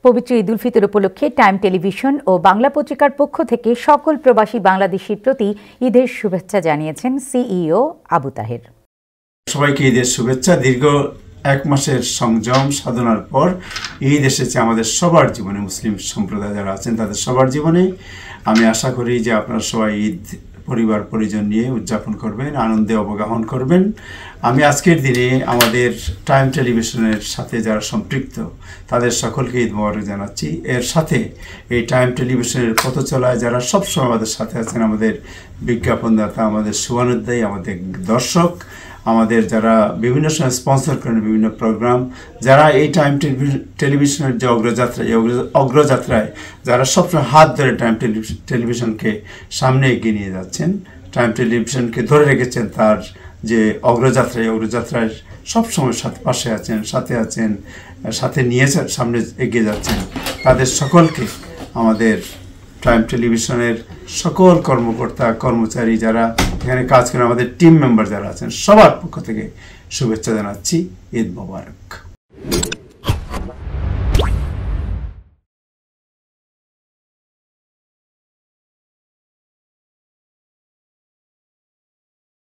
পবিত্র ঈদ উল ফিতর উপলক্ষে time television ও বাংলা পত্রিকার পক্ষ থেকে সকল প্রবাসী বাংলাদেশির প্রতি ঈদের শুভেচ্ছা জানিয়েছেন সিইও আবু তাহের। সবাইকে ঈদের শুভেচ্ছা। দীর্ঘ এক মাসের সংযম সাধনার পর ঈদ এসেছে আমাদের সবার জীবনে, মুসলিম সম্প্রদায় যারা আছেন তাদের সবার জীবনে। আমি আশা করি যে আপনারা সবাই ঈদ পরিবার পরিজন নিয়ে উদযাপন করবেন, আনন্দে অবগাহন করবেন। আমি আজকের দিনে আমাদের টাইম টেলিভিশনের সাথে যারা সম্পৃক্ত তাদের সকলকে ঈদ মোবারক জানাচ্ছি। এর সাথে এই টাইম টেলিভিশনের পথ চলায় যারা সবসময় আমাদের সাথে আছেন, আমাদের বিজ্ঞাপনদাতা, আমাদের শুভানুধ্যায়ী, আমাদের দর্শক, আমাদের যারা বিভিন্ন সময় স্পন্সর করেন বিভিন্ন প্রোগ্রাম, যারা এই টাইম টেলিভিশনের যে অগ্রযাত্রায় যারা সবসময় হাত ধরে টাইম টেলিভিশনকে সামনে এগিয়ে নিয়ে যাচ্ছেন, টাইম টেলিভিশনকে ধরে রেখেছেন তার যে অগ্রযাত্রায় সবসময় পাশে আছেন, সাথে নিয়ে সামনে এগিয়ে যাচ্ছেন, তাদের সকলকে আমাদের টাইম টেলিভিশনের সকল কর্মকর্তা কর্মচারী যারা এখানে কাজ করেন, আমাদের টিম মেম্বার যারা আছেন, সবার পক্ষ থেকে শুভেচ্ছা জানাচ্ছি। ঈদ মোবারক।